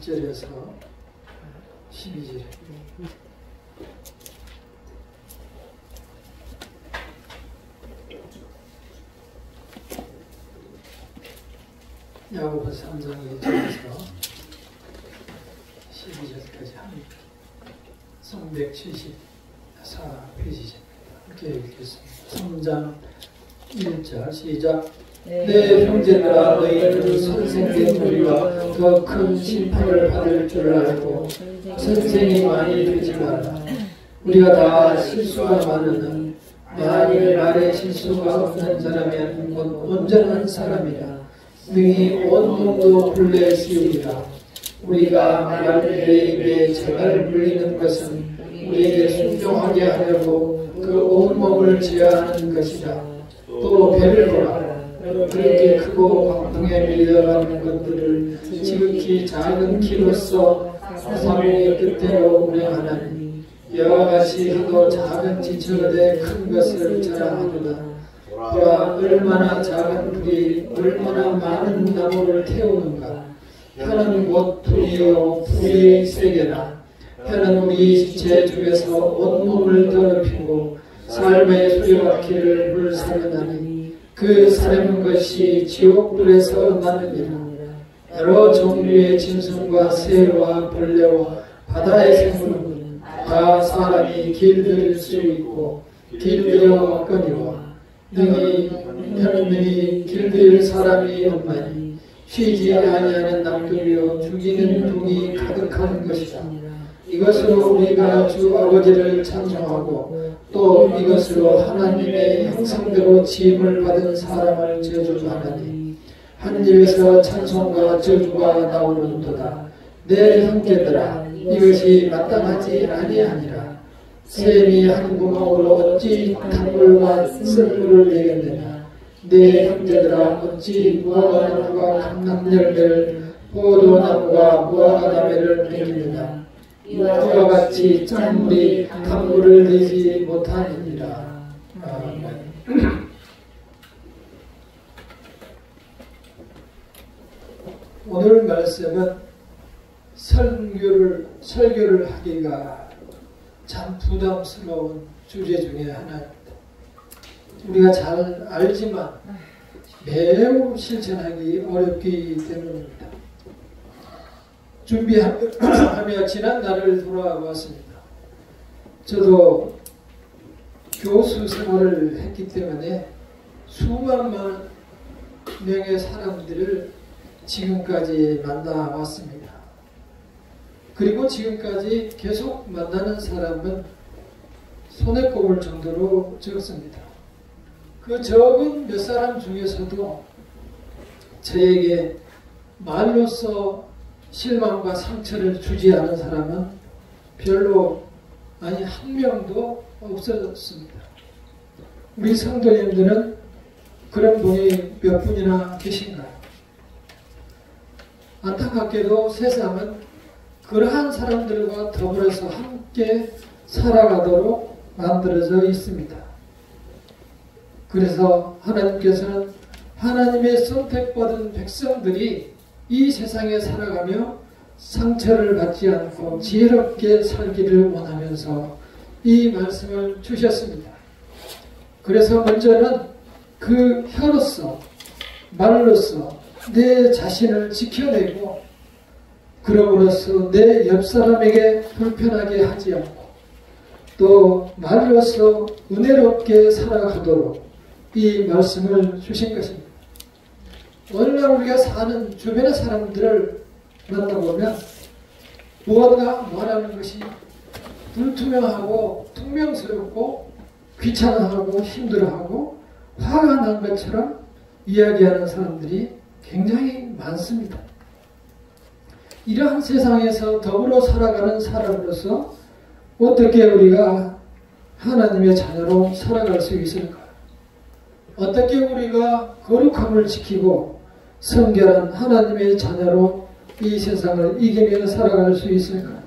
1절에서 12절. 야고보서 3장 1절에서 12절까지 합니다. 374페이지입니다. 함께 읽겠습니다. 3장 1절 시작. 내 형제들아, 너희는 선생된 우리와 더 큰 심판을 받을 줄 알고 선생이 많이 되지 마라. 우리가 다 실수가 많으니 만일 말에 실수가 없는 사람이면 온전한 사람이라. 능히 온몸도 굴레 씌우리라. 우리가 말의 입에 재갈 물리는 것은 우리에게 순종하게 하려고 그 온몸을 제어하는 것이라. 또 배를 보라. 그렇게 크고 광풍에 밀려가는 것들을 지극히 작은 키로서 사사의 뜻대로 운행하나니 이와 같이 하도 작은 지체가 큰 것을 자랑하도다. 보라, 얼마나 작은 불이 얼마나 많은 나무를 태우는가. 혀는 곧 불이요 불이 세게나. 혀는 우리 지체 중에서 온몸을 더럽히고 삶의 수레바퀴를 불사르나니 그 사는 것이 지옥불에서 나느니라. 여러 종류의 짐승과 새와 벌레와 바다의 생물은 다 사람이 길들일 수 있고 길들여 왔거니와 능히 길들일 사람이 없나니 쉬지 아니하는 낙엽이요 죽이는 독이 가득한 것이다. 이것으로 우리가 주 아버지를 찬송하고 또 이것으로 하나님의 형상대로 지음을 받은 사람을 저주하나니 한 입에서 찬송과 저주가 나오는도다. 내 형제들아, 이것이 마땅하지 아니하니라. 샘이 한 구멍으로 어찌 단물과 쓴물을 내겠느냐. 내 형제들아, 어찌 무화과나무가 감람열매를 포도나무가 무화과나무를 먹이느냐. 이와 같이 짠물이 단물을 내지 못하느니라. 오늘 말씀은 설교를 하기가 참 부담스러운 주제 중에 하나입니다. 우리가 잘 알지만 매우 실천하기 어렵기 때문입니다. 준비하며 지난 날을 돌아왔습니다. 저도 교수 생활을 했기 때문에 수만 명의 사람들을 지금까지 만나왔습니다. 그리고 지금까지 계속 만나는 사람은 손에 꼽을 정도로 적습니다. 그 적은 몇 사람 중에서도 저에게 말로써 실망과 상처를 주지 않은 사람은 별로 아니 한 명도 없었습니다. 우리 성도님들은 그런 분이 몇 분이나 계신가요? 안타깝게도 세상은 그러한 사람들과 더불어서 함께 살아가도록 만들어져 있습니다. 그래서 하나님께서는 하나님의 선택받은 백성들이 이 세상에 살아가며 상처를 받지 않고 지혜롭게 살기를 원하면서 이 말씀을 주셨습니다. 그래서 먼저는 그 혀로서 말로서 내 자신을 지켜내고 그럼으로써 내 옆사람에게 불편하게 하지 않고 또 말로서 은혜롭게 살아가도록 이 말씀을 주신 것입니다. 오늘날 우리가 사는 주변의 사람들을 만나보면 무언가 말하는 것이 불투명하고 퉁명스럽고 귀찮아하고 힘들어하고 화가 난 것처럼 이야기하는 사람들이 굉장히 많습니다. 이러한 세상에서 더불어 살아가는 사람으로서 어떻게 우리가 하나님의 자녀로 살아갈 수 있을까? 어떻게 우리가 거룩함을 지키고 성결한 하나님의 자녀로 이 세상을 이기며 살아갈 수 있을까?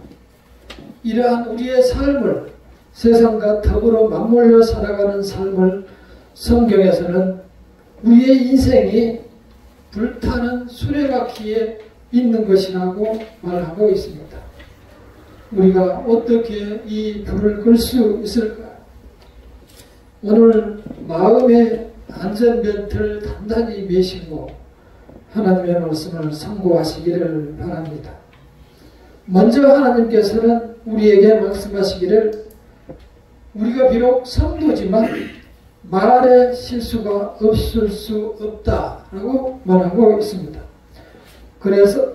이러한 우리의 삶을 세상과 더불어 맞물려 살아가는 삶을 성경에서는 우리의 인생이 불타는 수레바퀴에 있는 것이라고 말하고 있습니다. 우리가 어떻게 이 불을 끌 수 있을까? 오늘 마음의 안전벨트를 단단히 매시고 하나님의 말씀을 상고하시기를 바랍니다. 먼저 하나님께서는 우리에게 말씀하시기를 우리가 비록 성도지만 말에 실수가 없을 수 없다라고 말하고 있습니다. 그래서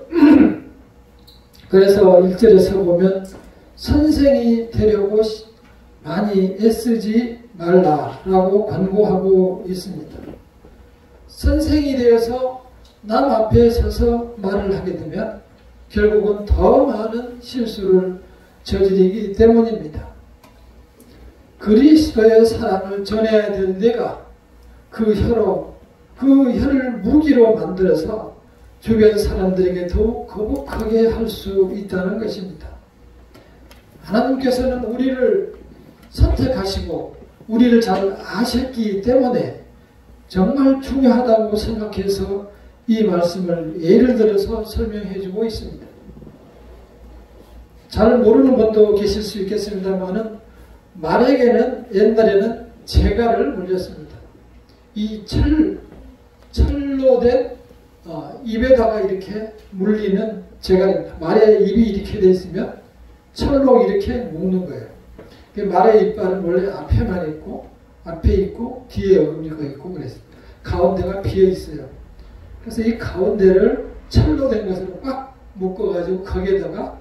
1절에서 보면 선생이 되려고 많이 애쓰지 말라라고 권고하고 있습니다. 선생이 되어서 남 앞에 서서 말을 하게 되면 결국은 더 많은 실수를 저지르기 때문입니다. 그리스도의 사랑을 전해야 될 내가 그 혀를 무기로 만들어서 주변 사람들에게 더욱 거북하게 할 수 있다는 것입니다. 하나님께서는 우리를 선택하시고 우리를 잘 아셨기 때문에 정말 중요하다고 생각해서 이 말씀을 예를 들어서 설명해 주고 있습니다. 잘 모르는 분도 계실 수 있겠습니다만은 말에게는 옛날에는 재갈을 물렸습니다. 이 철로 된 입에다가 이렇게 물리는 재갈입니다. 말의 입이 이렇게 되어 있으면 철로 이렇게 묶는 거예요. 말의 이빨은 원래 앞에만 있고 앞에 있고 뒤에 어금니가 있고 그랬어요. 가운데가 비어 있어요. 그래서 이 가운데를 철로 된 것으로 꽉 묶어가지고 거기에다가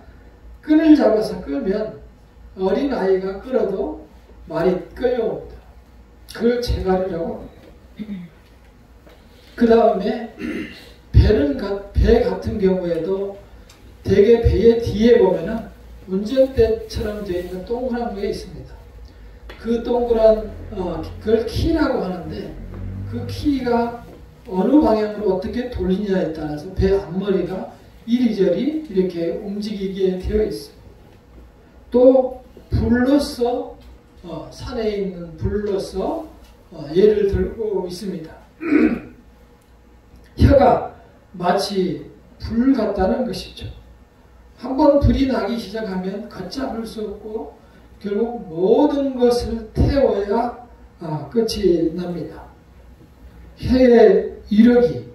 끈을 잡아서 끌면 어린 아이가 끌어도 말이 끌려옵니다. 그걸 재갈이라고 합니다. 그 다음에 배 같은 경우에도 대개 배의 뒤에 보면은 운전대처럼 되어 있는 동그란 게 있습니다. 그 동그란 그걸 키라고 하는데 그 키가 어느 방향으로 어떻게 돌리냐에 따라서 배 앞머리가 이리저리 이렇게 움직이게 되어 있어요. 또 불로서 산에 있는 불로서 예를 들고 있습니다. 혀가 마치 불 같다는 것이죠. 한번 불이 나기 시작하면 걷잡을 수 없고 결국 모든 것을 태워야 끝이 납니다. 혀의 이력이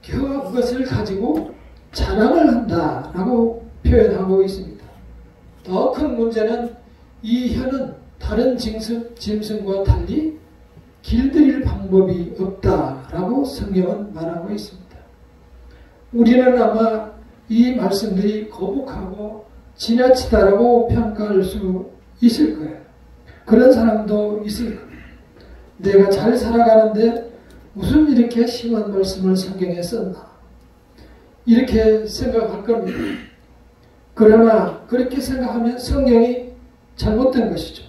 혀가 그것을 가지고 자랑을 한다라고 표현하고 있습니다. 더 큰 문제는 이 혀는 다른 짐승과 달리 길들일 방법이 없다라고 성경은 말하고 있습니다. 우리는 아마 이 말씀들이 거북하고 지나치다라고 평가할 수 있을 거예요. 그런 사람도 있을 거예요. 내가 잘 살아가는데 무슨 이렇게 심한 말씀을 성경에 썼나 이렇게 생각할 겁니다. 그러나 그렇게 생각하면 성경이 잘못된 것이죠.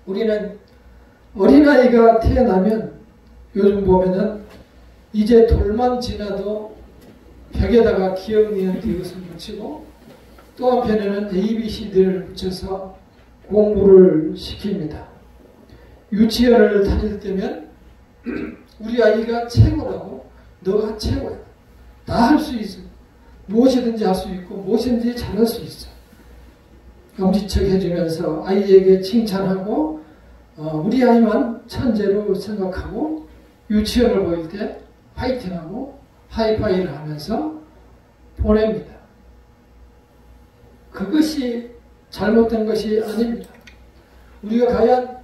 우리는 어린아이가 태어나면 요즘 보면은 이제 돌만 지나도 벽에다가 기억니한테 이것을 붙이고 또 한편에는 ABCD를 붙여서 공부를 시킵니다. 유치원을 다닐 때면 우리 아이가 최고라고 너가 최고야. 다 할 수 있어. 무엇이든지 할 수 있고 무엇이든지 잘할 수 있어. 엄지척 해주면서 아이에게 칭찬하고 우리 아이만 천재로 생각하고 유치원을 보일 때 파이팅하고 하이파이를 하면서 보냅니다. 그것이 잘못된 것이 아닙니다. 우리가 과연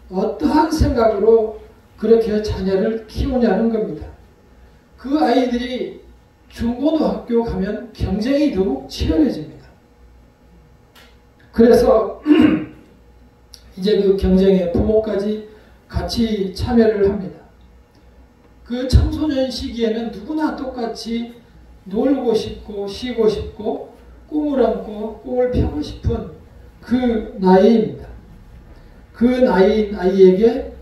어떠한 생각으로 그렇게 자녀를 키우냐는 겁니다. 그 아이들이 중고등학교 가면 경쟁이 더욱 치열해집니다. 그래서 이제 그 경쟁에 부모까지 같이 참여를 합니다. 그 청소년 시기에는 누구나 똑같이 놀고 싶고 쉬고 싶고 꿈을 안고 꿈을 펴고 싶은 그 나이입니다. 그 나이인 아이에게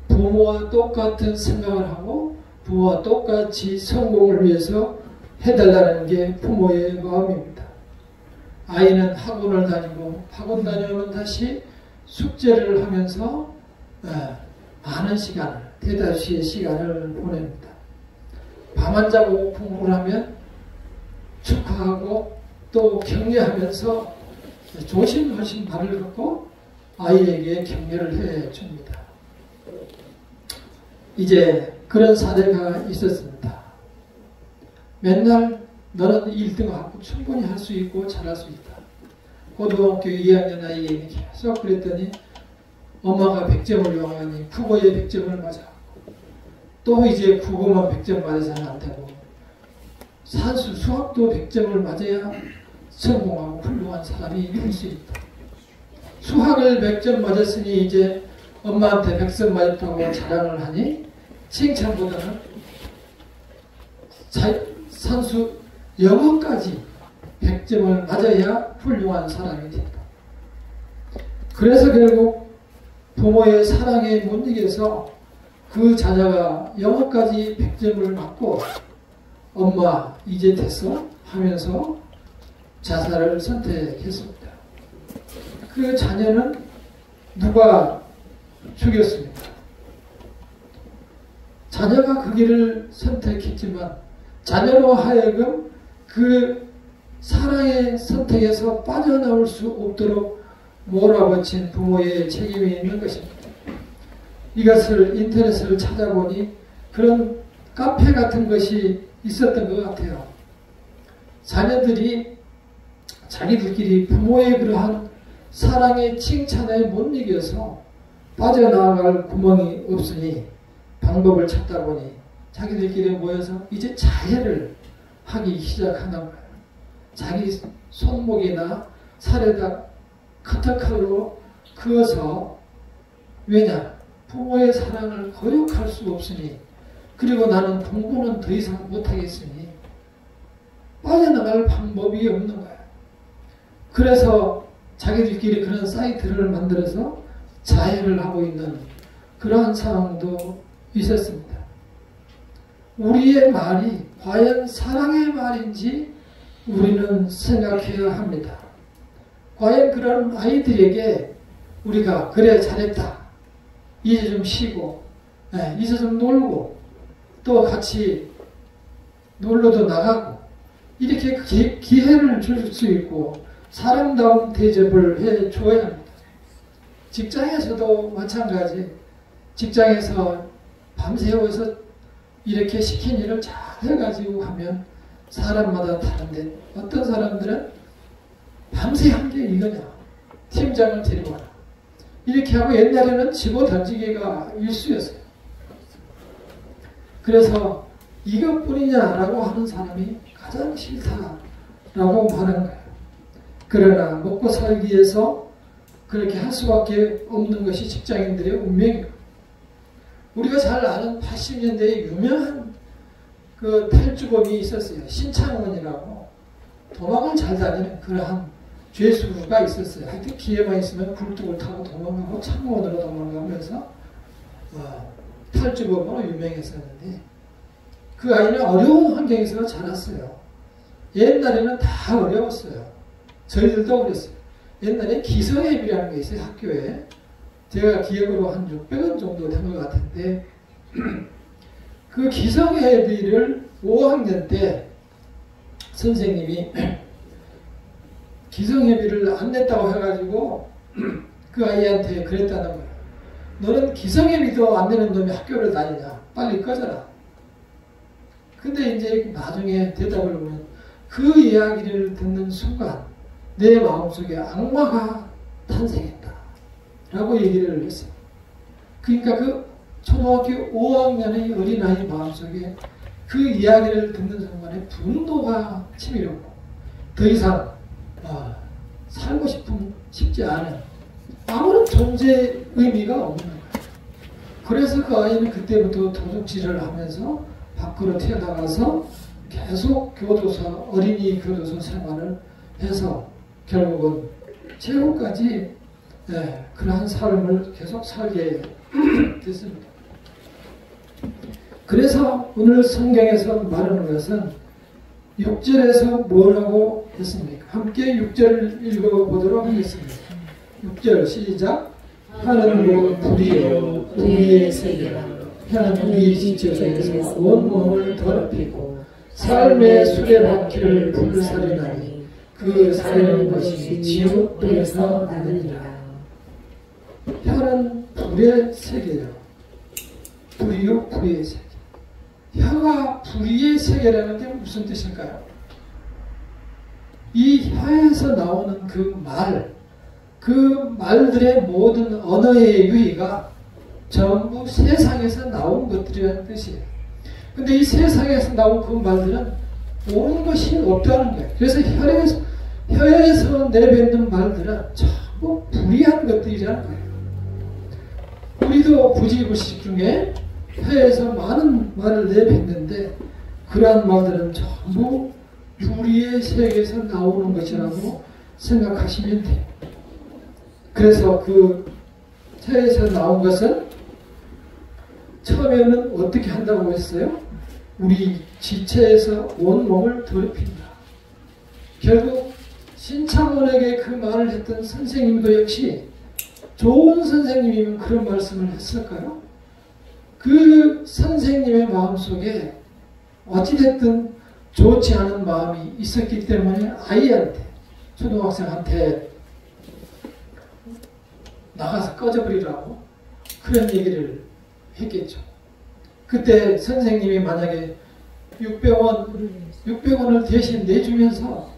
부모와 똑같은 생각을 하고 부모와 똑같이 성공을 위해서 해달라는 게 부모의 마음입니다. 아이는 학원을 다니고 학원 다녀오면 다시 숙제를 하면서 많은 시간을 대다수의 시간을 보냅니다. 밤 안 자고 공부를 하면 축하하고 또 격려하면서 조심조심 말을 걷고 아이에게 격려를 해줍니다. 이제 그런 사례가 있었습니다. 맨날 너는 1등하고 충분히 할 수 있고 잘할 수 있다. 고등학교 2학년 아이에게 계속 그랬더니 엄마가 100점을 요하니 국어에 100점을 맞아. 또 이제 국어만 100점 맞아서는 안 되고 산수 수학도 100점을 맞아야 성공하고 훌륭한 사람이 될 수 있다. 수학을 100점 맞았으니 이제 엄마한테 100점 맞았다고 자랑을 하니 칭찬보다는 산수 영어까지 100점을 맞아야 훌륭한 사람이 된다. 그래서 결국 부모의 사랑에 못 이겨서 그 자녀가 영어까지 100점을 맞고 엄마 이제 됐어? 하면서 자살을 선택했습니다. 그 자녀는 누가 죽였습니까? 자녀가 그 길을 선택했지만 자녀로 하여금 그 사랑의 선택에서 빠져나올 수 없도록 몰아붙인 부모의 책임이 있는 것입니다. 이것을 인터넷을 찾아보니 그런 카페 같은 것이 있었던 것 같아요. 자녀들이 자기들끼리 부모의 그러한 사랑의 칭찬에 못 이겨서 빠져나갈 구멍이 없으니 방법을 찾다 보니 자기들끼리 모여서 이제 자해를 하기 시작하는 거예요. 자기 손목이나 살에다 커터칼로 그어서 왜냐? 부모의 사랑을 거역할 수 없으니 그리고 나는 공부는 더 이상 못하겠으니 빠져나갈 방법이 없는 거예요. 그래서 자기들끼리 그런 사이트를 만들어서 자해를 하고 있는 그러한 상황도 있었습니다. 우리의 말이 과연 사랑의 말인지 우리는 생각해야 합니다. 과연 그런 아이들에게 우리가 그래 잘했다. 이제 좀 쉬고 이제 좀 놀고 또 같이 놀러도 나가고 이렇게 기회를 줄 수 있고 사람다운 대접을 해줘야 합니다. 직장에서도 마찬가지. 직장에서 밤새워서 이렇게 시킨 일을 잘 해가지고 하면 사람마다 다른데 어떤 사람들은 밤새 한 게 이거냐. 팀장을 데리고 와라. 이렇게 하고 옛날에는 집어 던지기가 일수였어요. 그래서 이것뿐이냐라고 하는 사람이 가장 싫다라고 말하는 거예요. 그러나 먹고 살기 위해서 그렇게 할 수밖에 없는 것이 직장인들의 운명이에요. 우리가 잘 아는 80년대에 유명한 그 탈주범이 있었어요. 신창원이라고 도망을 잘 다니는 그러한 죄수가 있었어요. 하여튼 기회만 있으면 굴뚝을 타고 도망가고 창원으로 도망가면서 탈주범으로 유명했었는데 그 아이는 어려운 환경에서 자랐어요. 옛날에는 다 어려웠어요. 저희들도 그랬어요. 옛날에 기성예비라는 게 있어요. 학교에. 제가 기억으로 한 600원 정도 된 것 같은데 그 기성예비를 5학년 때 선생님이 기성예비를 안 냈다고 해가지고 그 아이한테 그랬다는 거예요. 너는 기성예비도 안 내는 놈이 학교를 다니냐. 빨리 꺼져라. 근데 이제 나중에 대답을 보면 그 이야기를 듣는 순간 내 마음속에 악마가 탄생했다. 라고 얘기를 했어요. 그러니까 그 초등학교 5학년의 어린아이 마음속에 그 이야기를 듣는 순간에 분노가 치밀었고 더 이상 살고 싶지 않은 아무런 존재 의미가 없는 거예요. 그래서 그 아이는 그때부터 도둑질을 하면서 밖으로 튀어나가서 계속 교도소, 어린이 교도소 생활을 해서 결국은 최후까지 그러한 삶을 계속 살게 됐습니다. 그래서 오늘 성경에서 말하는 것은 6절에서 뭐라고 했습니까? 함께 6절을 읽어보도록 하겠습니다. 6절 시작. 하는 뭐 불이요 우리의 세계라. 하는 우리 지체에서 온 몸을 더럽히고 삶의 수레바퀴를 불살이나니 그 살이는 것이 지옥불에서 나느니라. 혀는 불의 세계요. 불이요 불의 세계. 혀가 불의 세계라는 게 무슨 뜻일까요? 이 혀에서 나오는 그 말들의 모든 언어의 유희가 전부 세상에서 나온 것들이라는 뜻이에요. 근데 이 세상에서 나온 그 말들은 옳은 것이 없다는 거예요. 그래서 혀에서 내뱉는 말들은 전부 불의한 것들이라는 거예요. 우리도 부지불식 중에 혀에서 많은 말을 내뱉는데 그러한 말들은 전부 불의의 세계에서 나오는 것이라고 생각하시면 돼요. 그래서 그 혀에서 나온 것은 처음에는 어떻게 한다고 했어요? 우리 지체에서 온몸을 더럽힌다. 결국 신창원에게 그 말을 했던 선생님도 역시 좋은 선생님이면 그런 말씀을 했을까요? 그 선생님의 마음속에 어찌됐든 좋지 않은 마음이 있었기 때문에 아이한테, 초등학생한테 나가서 꺼져버리라고 그런 얘기를 했겠죠. 그때 선생님이 만약에 600원을 대신 내주면서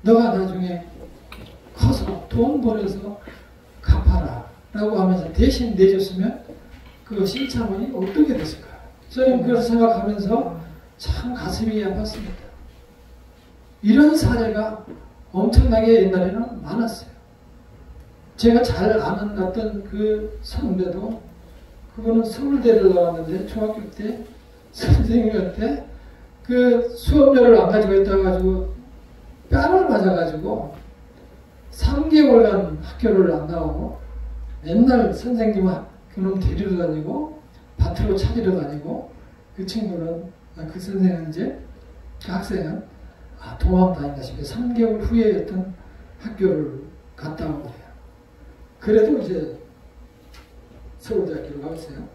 너가 나중에 커서 돈 벌어서 갚아라 라고 하면서 대신 내줬으면 그 신창원이 어떻게 됐을까요? 저는 그걸 생각하면서 참 가슴이 아팠습니다. 이런 사례가 엄청나게 옛날에는 많았어요. 제가 잘 아는 어떤 그 선배도 그거는 서울대를 나왔는데 중학교 때 선생님한테 그 수업료를 안 가지고 있다 가지고 뺨을 맞아가지고 3개월간 학교를 안 나오고 맨날 선생님은 그놈 데리러 다니고 밭으로 찾으러 다니고 그 친구는 그 선생은 이제 그 학생은 도망 다닌다 싶어 3개월 후에 어떤 학교를 갔다 온 거예요. 그래도 이제 서울대학교를 나왔어요.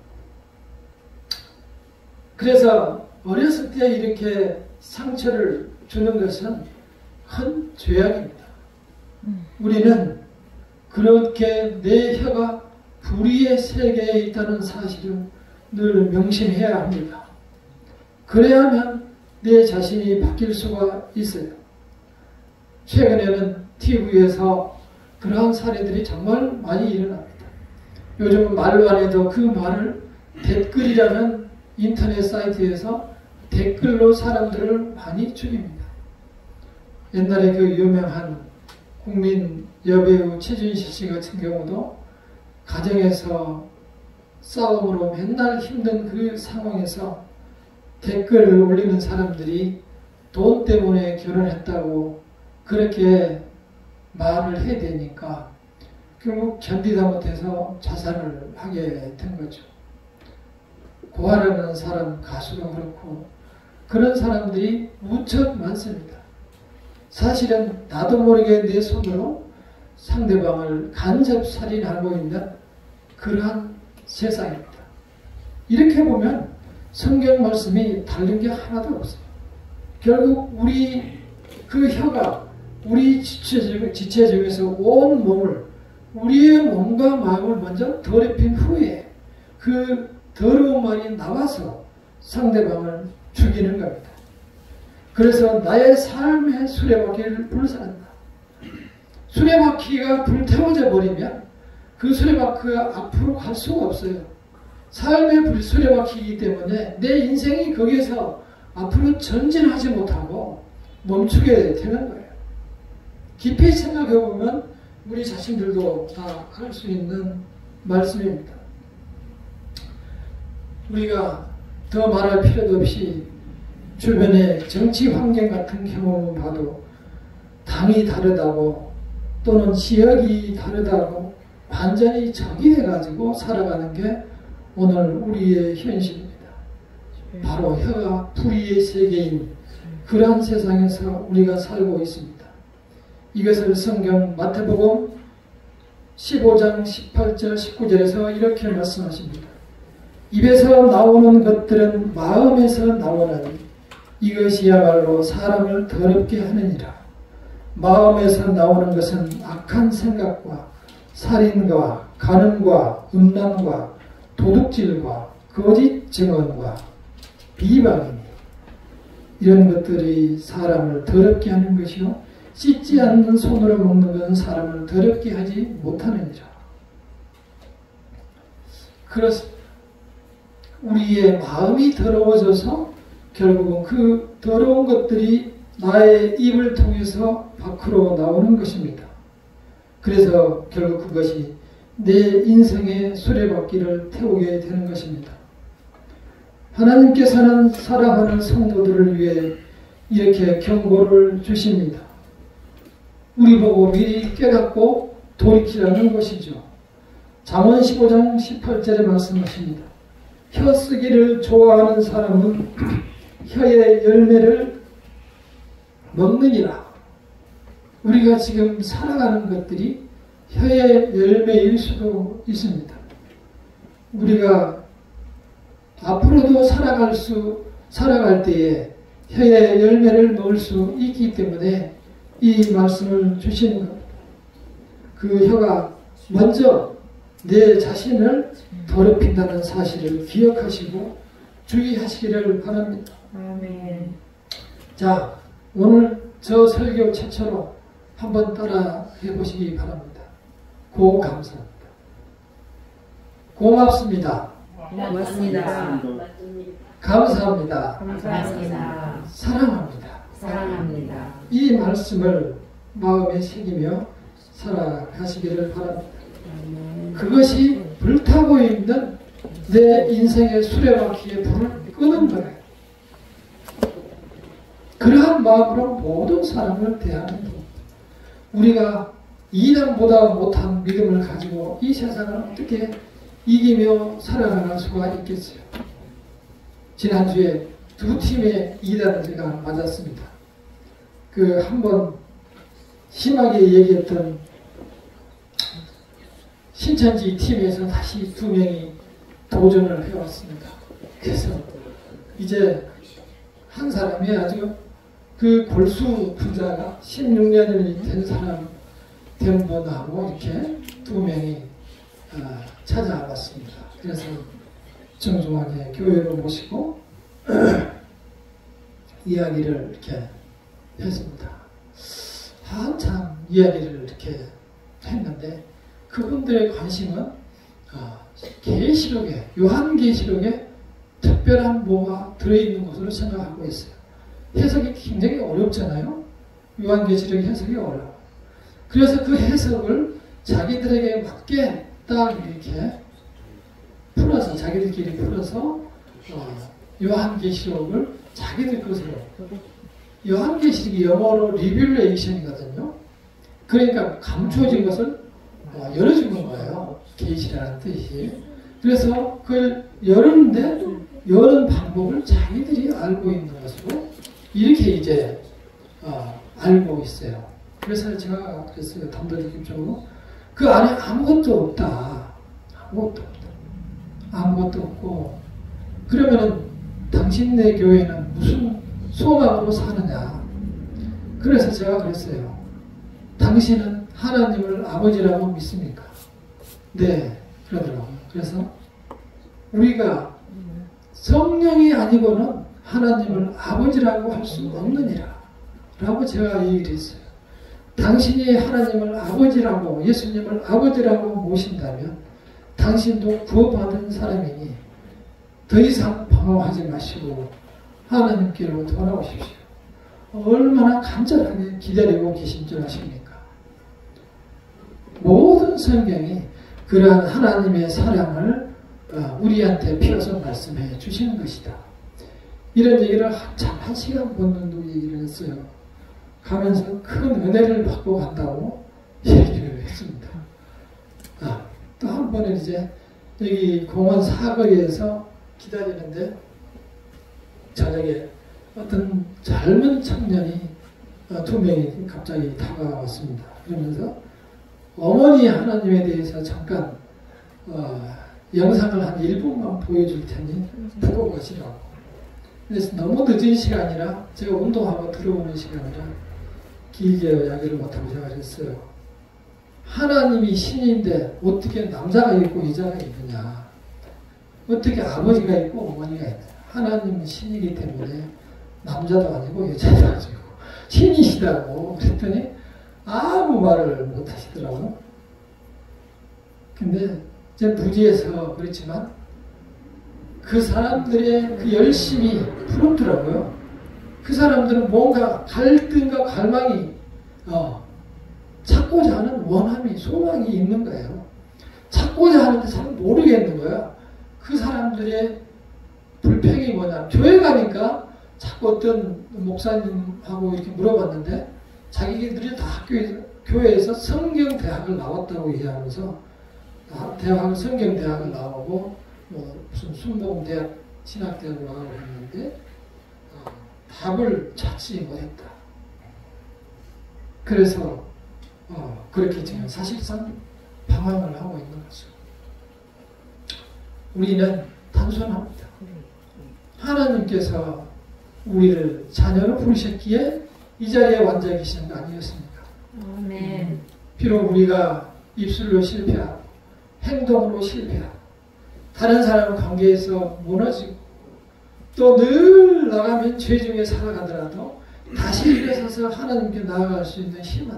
그래서 어렸을 때 이렇게 상처를 주는 것은 큰 죄악입니다. 우리는 그렇게 내 혀가 불의의 세계에 있다는 사실을 늘 명심해야 합니다. 그래야만 내 자신이 바뀔 수가 있어요. 최근에는 TV에서 그러한 사례들이 정말 많이 일어납니다. 요즘은 말로 안 해도 그 말을 댓글이라는 인터넷 사이트에서 댓글로 사람들을 많이 죽입니다. 옛날에 그 유명한 국민 여배우 최준실 씨 같은 경우도 가정에서 싸움으로 맨날 힘든 그 상황에서 댓글을 올리는 사람들이 돈 때문에 결혼했다고 그렇게 말을 해야 되니까 결국 견디다 못해서 자살을 하게 된 거죠. 고아라는 사람, 가수도 그렇고 그런 사람들이 무척 많습니다. 사실은 나도 모르게 내 손으로 상대방을 간접 살인하고 있는 그러한 세상입니다. 이렇게 보면 성경 말씀이 다른 게 하나도 없어요. 결국 우리 그 혀가 우리 지체 중에서 온 몸을 우리의 몸과 마음을 먼저 더럽힌 후에 그 더러운 말이 나와서 상대방을 죽이는 겁니다. 그래서 나의 삶의 수레바퀴를 불살한다. 수레바퀴가 불태워져 버리면 그 수레바퀴가 앞으로 갈 수가 없어요. 삶의 수레바퀴이기 때문에 내 인생이 거기에서 앞으로 전진하지 못하고 멈추게 되는 거예요. 깊이 생각해 보면 우리 자신들도 다 할 수 있는 말씀입니다. 우리가 더 말할 필요도 없이 주변의 정치 환경 같은 경험을 봐도 당이 다르다고 또는 지역이 다르다고 완전히 적이 돼가지고 살아가는 게 오늘 우리의 현실입니다. 바로 혀가 불의의 세계인 그러한 세상에서 우리가 살고 있습니다. 이것을 성경 마태복음 15장 18절 19절에서 이렇게 말씀하십니다. 입에서 나오는 것들은 마음에서 나오나니 이것이야말로 사람을 더럽게 하느니라. 마음에서 나오는 것은 악한 생각과 살인과 간음과 음란과 도둑질과 거짓 증언과 비방이니 이런 것들이 사람을 더럽게 하는 것이요 씻지 않는 손으로 먹는 것은 사람을 더럽게 하지 못하느니라. 그렇습니다. 우리의 마음이 더러워져서 결국은 그 더러운 것들이 나의 입을 통해서 밖으로 나오는 것입니다. 그래서 결국 그것이 내 인생의 수레바퀴를 태우게 되는 것입니다. 하나님께서는 사랑하는 성도들을 위해 이렇게 경고를 주십니다. 우리 보고 미리 깨닫고 돌이키라는 것이죠. 잠언 15장 18절에 말씀하십니다. 혀 쓰기를 좋아하는 사람은 혀의 열매를 먹느니라. 우리가 지금 살아가는 것들이 혀의 열매일 수도 있습니다. 우리가 앞으로도 살아갈 때에 혀의 열매를 먹을 수 있기 때문에 이 말씀을 주시는 겁니다. 그 혀가 먼저 내 자신을 더럽힌다는 사실을 기억하시고 주의하시기를 바랍니다. 아멘. 자, 오늘 저 설교 최초로 한번 따라 해보시기 바랍니다. 감사합니다. 고맙습니다. 고맙습니다. 감사합니다. 감사합니다. 사랑합니다. 사랑합니다. 이 말씀을 마음에 새기며 살아가시기를 바랍니다. 그것이 불타고 있는 내 인생의 수레바퀴에 불을 끄는 거예요. 그러한 마음으로 모든 사람을 대하는 겁니다. 우리가 이남보다 못한 믿음을 가지고 이 세상을 어떻게 이기며 살아가는 수가 있겠어요. 지난주에 두 팀의 이단을 제가 맞았습니다. 그 한번 심하게 얘기했던 신천지 팀에서 다시 두 명이 도전을 해왔습니다. 그래서 이제 한 사람이 아주 그 골수 부자가 16년이 된 사람 된 분하고 이렇게 두 명이 찾아왔습니다. 그래서 정중하게 교회로 모시고 이야기를 이렇게 했습니다. 한참 이야기를 이렇게 했는데 그분들의 관심은 계시록에 요한계시록에 특별한 뭐가 들어있는 것으로 생각하고 있어요. 해석이 굉장히 어렵잖아요. 요한계시록 해석이 어려워. 그래서 그 해석을 자기들에게 맞게 딱 이렇게 풀어서 자기들끼리 풀어서 요한계시록을 자기들 것으로 요한계시록이 영어로 리뷰레이션이거든요. 그러니까 감추어진 것을 열어주는 거예요. 계시라는 뜻이. 그래서 그걸 열었는데 여는 방법을 자기들이 알고 있는 것으로 이렇게 이제 알고 있어요. 그래서 제가 그랬어요. 담대적으로 그 안에 아무것도 없다. 아무것도 없다. 아무것도 없고 그러면은 당신네 교회는 무슨 소망으로 사느냐. 그래서 제가 그랬어요. 당신은 하나님을 아버지라고 믿습니까? 네, 그러더라고요. 그래서 우리가 성령이 아니고는 하나님을 아버지라고 할 수 없느니라 라고 제가 얘기를 했어요. 당신이 하나님을 아버지라고 예수님을 아버지라고 모신다면 당신도 구원받은 사람이니 더 이상 방황하지 마시고 하나님께로 돌아오십시오. 얼마나 간절하게 기다리고 계신 줄 아십니까? 모든 성경이 그러한 하나님의 사랑을 우리한테 피워서 말씀해 주시는 것이다. 이런 얘기를 한참 1시간 본능도 얘기를 했어요. 가면서 큰 은혜를 받고 간다고 얘기를 했습니다. 또 한 번은 이제 여기 공원 사거리에서 기다리는데 저녁에 어떤 젊은 청년이 두 명이 갑자기 다가왔습니다. 그러면서 어머니 하나님에 대해서 잠깐 영상을 한 1분만 보여줄 테니 보고 가시라고. 그래서 너무 늦은 시간이라 제가 운동하고 들어오는 시간이라 길게 이야기를 못하고 제가 그랬어요. 하나님이 신인데 어떻게 남자가 있고 여자가 있느냐. 어떻게 아버지가 있고 어머니가 있느냐. 하나님은 신이기 때문에 남자도 아니고 여자도 아니고 신이시다고 그랬더니 아무 말을 못 하시더라고요. 근데 제 무지해서 그렇지만 그 사람들의 그 열심이 부럽더라고요. 그 사람들은 뭔가 갈등과 갈망이 찾고자 하는 원함이 소망이 있는 거예요. 찾고자 하는데 잘 모르겠는 거야. 그 사람들의 불평이 뭐냐. 교회 가니까 자꾸 어떤 목사님하고 이렇게 물어봤는데 자기들이 다 교회에서 성경대학을 나왔다고 얘기하면서 성경대학을 나오고 무슨 순복음대학 신학대학을 나오고 했는데 답을 찾지 못했다. 그래서 그렇게 지금 사실상 방황을 하고 있는 거죠. 우리는 단순합니다. 하나님께서 우리를 자녀로 부르셨기에 이 자리에 앉아 계시는 거 아니었습니까? 아멘. 비록 우리가 입술로 실패하고 행동으로 실패하고 다른 사람 관계에서 무너지고 또 늘 나가면 죄 중에 살아가더라도 다시 일어서서 하나님께 나아갈 수 있는 힘은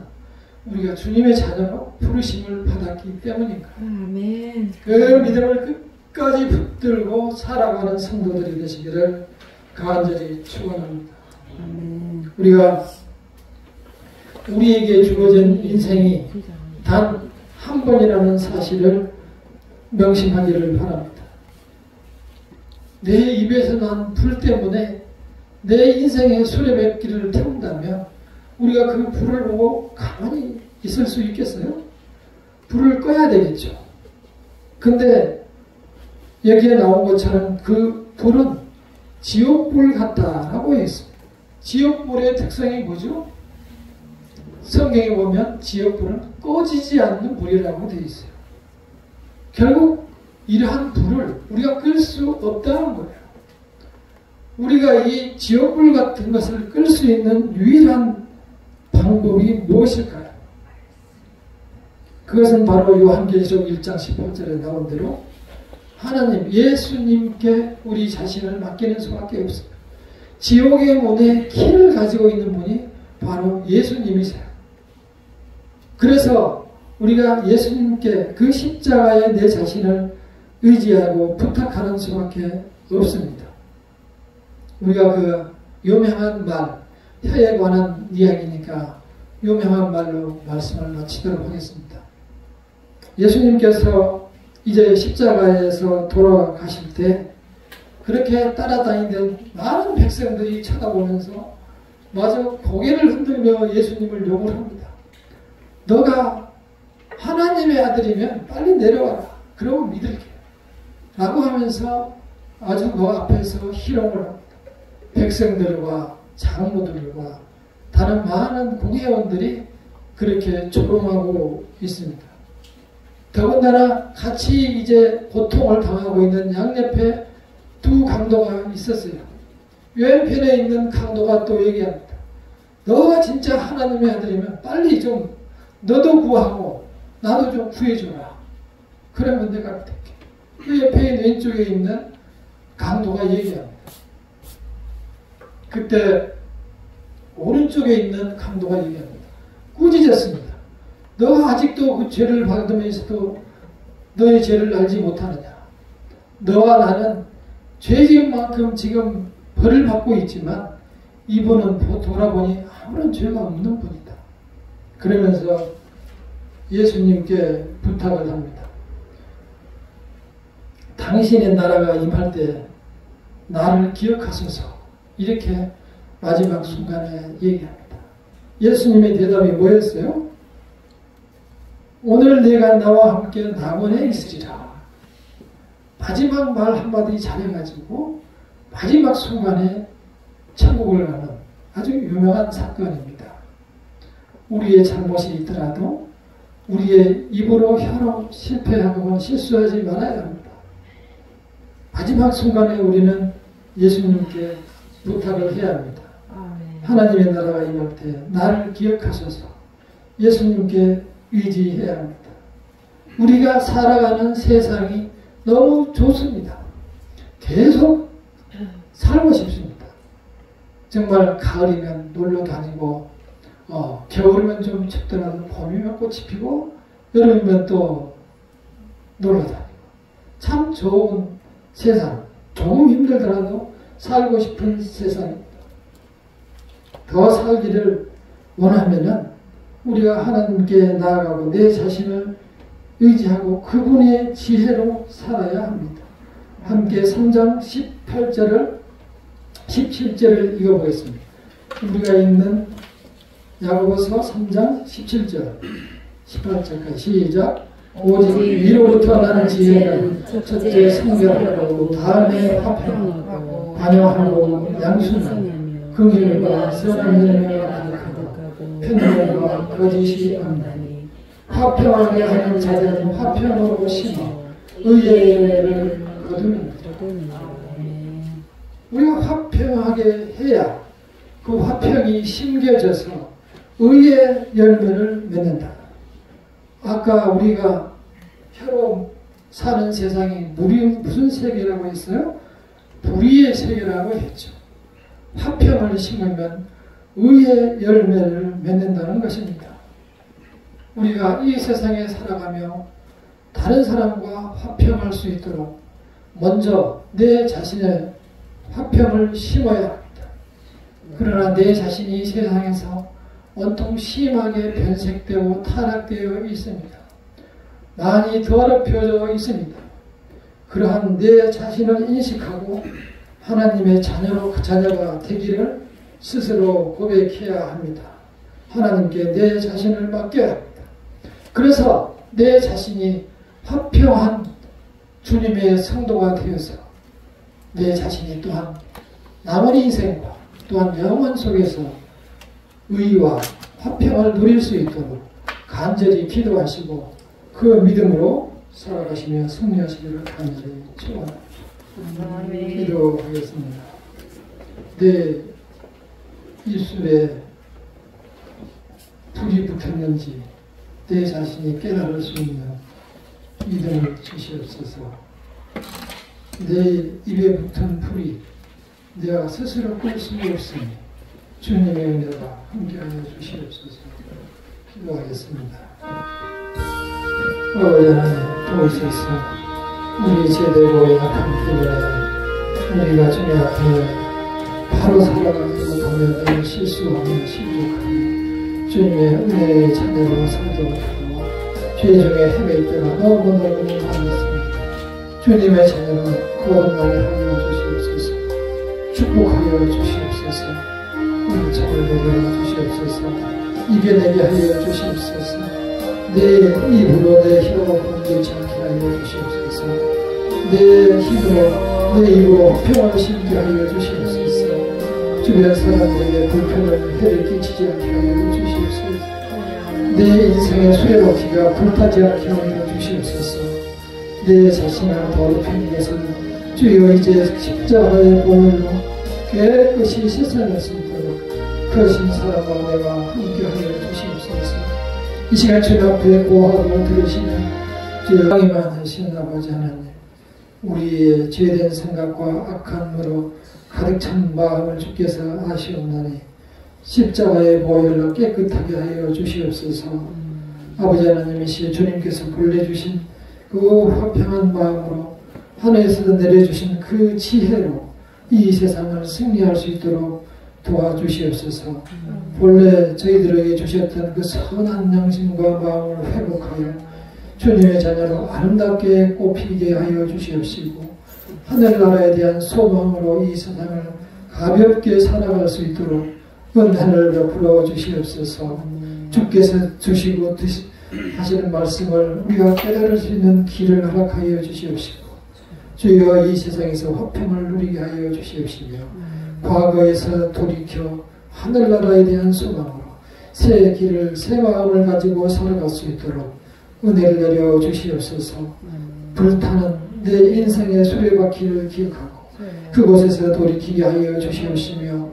우리가 주님의 자녀로 부르심을 받았기 때문인가. 아멘. 그 믿음을 끝까지 붙들고 살아가는 성도들이 되시기를 간절히 축원합니다. 우리가 우리에게 주어진 인생이 단 한 번이라는 사실을 명심하기를 바랍니다. 내 입에서 난 불 때문에 내 인생의 수레바퀴를 태운다면 우리가 그 불을 보고 가만히 있을 수 있겠어요? 불을 꺼야 되겠죠. 근데 여기에 나온 것처럼 그 불은 지옥불 같다라고 했습니다. 지옥불의 특성이 뭐죠? 성경에 보면 지옥불은 꺼지지 않는 불이라고 되어 있어요. 결국 이러한 불을 우리가 끌 수 없다는 거예요. 우리가 이 지옥불 같은 것을 끌 수 있는 유일한 방법이 무엇일까요? 그것은 바로 요한계시록 1장 18절에 나온 대로 하나님, 예수님께 우리 자신을 맡기는 수밖에 없습니다. 지옥의 문에 키를 가지고 있는 분이 바로 예수님이세요. 그래서 우리가 예수님께 그 십자가에 내 자신을 의지하고 부탁하는 수밖에 없습니다. 우리가 그 유명한 말, 혀에 관한 이야기니까 유명한 말로 말씀을 마치도록 하겠습니다. 예수님께서 이제 십자가에서 돌아가실 때 그렇게 따라다니던 많은 백성들이 쳐다보면서 마저 고개를 흔들며 예수님을 욕을 합니다. 너가 하나님의 아들이면 빨리 내려와라. 그러고 믿을게. 라고 하면서 아주 그 앞에서 희롱을 합니다. 백성들과 장로들과 다른 많은 공회원들이 그렇게 조롱하고 있습니다. 더군다나 같이 이제 고통을 당하고 있는 양옆에 두 강도가 있었어요. 왼편에 있는 강도가 또 얘기합니다. 너가 진짜 하나님의 아들이면 빨리 좀 너도 구하고 나도 좀 구해줘라. 그러면 내가 될게. 그 옆에 왼쪽에 있는 강도가 얘기합니다. 그때 오른쪽에 있는 강도가 얘기합니다. 꾸짖었습니다. 너가 아직도 그 죄를 받으면서도 너의 죄를 알지 못하느냐. 너와 나는 죄 지은 만큼 지금 벌을 받고 있지만 이분은 돌아보니 아무런 죄가 없는 분이다. 그러면서 예수님께 부탁을 합니다. 당신의 나라가 임할 때 나를 기억하소서. 이렇게 마지막 순간에 얘기합니다. 예수님의 대답이 뭐였어요? 오늘 내가 나와 함께 낙원에 있으리라. 마지막 말 한마디 잘해가지고 마지막 순간에 천국을 가는 아주 유명한 사건입니다. 우리의 잘못이 있더라도 우리의 입으로 혀로 실패하고 실수하지 말아야 합니다. 마지막 순간에 우리는 예수님께 부탁을 해야 합니다. 아멘. 하나님의 나라가 임할 때 나를 기억하셔서 예수님께 의지해야 합니다. 우리가 살아가는 세상이 너무 좋습니다. 계속 살고 싶습니다. 정말 가을이면 놀러 다니고 겨울이면 좀 춥더라도 봄이면 꽃이 피고 여름이면 또 놀러 다니고 참 좋은 세상, 조금 힘들더라도 살고 싶은 세상입니다. 더 살기를 원하면은 우리가 하나님께 나아가고 내 자신을 의지하고 그분의 지혜로 살아야 합니다. 함께 3장 17절을 읽어보겠습니다. 우리가 읽는 야고보서 3장 17절 18절까지 시작. 오직 위로부터 나는 지혜는 첫째 성결하고 다음에 화평하고 관용하고 양순하고 긍휼과 선한 열매가 가득하고 편견과 거짓이 없나니 화평하게 하는 자들은 화평으로 심어 의의 열매를 거두는 우리가 화평하게 해야 그 화평이 심겨져서 의의 열매를 맺는다. 아까 우리가 혀로 사는 세상이 무슨 세계라고 했어요? 불의의 세계라고 했죠. 화평을 심으면 의의 열매를 맺는다는 것입니다. 우리가 이 세상에 살아가며 다른 사람과 화평할 수 있도록 먼저 내 자신의 화평을 심어야 합니다. 그러나 내 자신이 세상에서 온통 심하게 변색되고 타락되어 있습니다. 많이 더럽혀져 있습니다. 그러한 내 자신을 인식하고 하나님의 자녀가 되기를 스스로 고백해야 합니다. 하나님께 내 자신을 맡겨야 합니다. 그래서 내 자신이 화평한 주님의 성도가 되어서 내 자신이 또한 남은 인생과 또한 영원 속에서 의와 화평을 누릴 수 있도록 간절히 기도하시고 그 믿음으로 살아가시며 승리하시기를 간절히 축원합니다. 기도하겠습니다. 내 입술에 불이 붙었는지 내 자신이 깨달을 수 있는 믿음을 주시옵소서. 내 입에 붙은 불이 내가 스스로 끌 수 없으니 주님의 은혜가 함께하여 주시옵소서. 기도하겠습니다. 하나님 도우소서. 우리 제대로 약한 때문에 우리가 주님 앞에 바로 살아가지 못하며 늘 실수하며 실족하며 주님의 은혜의 자녀로 살지 못하고 죄 중에 헤맬 때가 너무너무 많았습니다. 주님의 자녀로 거듭나게 하여 주시옵소서. 축복하여 주시옵소서. 은총을 내려 주시옵소서. 이겨내게 하여 주시옵소서. 내 입으로 내 혀로 건들지 않게 하여 주시옵소서. 내 힘으로 내 입으로 화평을 심게 하여 주시옵소서. 주변 사람들에게 불편을 해를 끼치지 않게 하여 주시옵소서. 내 인생의 수레바퀴가 불타지 않게 하여 주시옵소서. 내 자신을 더럽힌 것은 주여 이제 십자가의 보혈로 깨끗이 씻어낼 수 있도록 그러신 사람과 내가 함께하여 주시옵소서. 이 시간 주님 앞에 고하고 들으시는 주여 양이만 하신 아버지 하나님, 우리의 죄된 생각과 악한 무로 가득 찬 마음을 주께서 아시옵나니 십자가의 보혈로 깨끗하게 하여 주시옵소서. 아버지 하나님이시 주님께서 보내주신 그 화평한 마음으로 하늘에서 내려주신 그 지혜로 이 세상을 승리할 수 있도록 도와주시옵소서. 본래 저희들에게 주셨던 그 선한 양심과 마음을 회복하여 주님의 자녀로 아름답게 꽃피게 하여 주시옵시고 하늘나라에 대한 소망으로 이 세상을 가볍게 살아갈 수 있도록 은혜를 베풀어 주시옵소서. 주께서 주시고 하시는 말씀을 우리가 깨달을 수 있는 길을 허락하여 주시옵시고 주여 이 세상에서 화평을 누리게 하여 주시옵시며 과거에서 돌이켜 하늘나라에 대한 소망으로 새 길을 새 마음을 가지고 살아갈 수 있도록 은혜를 내려 주시옵소서. 불타는 내 인생의 수레바퀴를 기억하고 그곳에서 돌이키게 하여 주시옵시며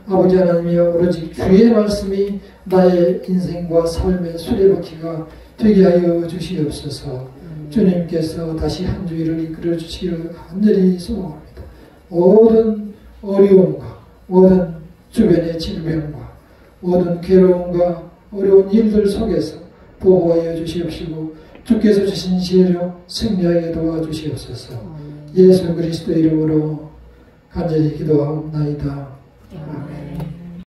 아버지 하나님이여 오로지 주의 말씀이 나의 인생과 삶의 수레바퀴가 되게 하여 주시옵소서. 주님께서 다시 한 주일을 이끌어 주시기를 간절히 소망합니다. 모든 어려움과 모든 주변의 질병과 모든 괴로움과 어려운 일들 속에서 보호하여 주시옵시고 주께서 주신 지혜로 승리하게 도와주시옵소서. 예수 그리스도 이름으로 간절히 기도하옵나이다. 아멘.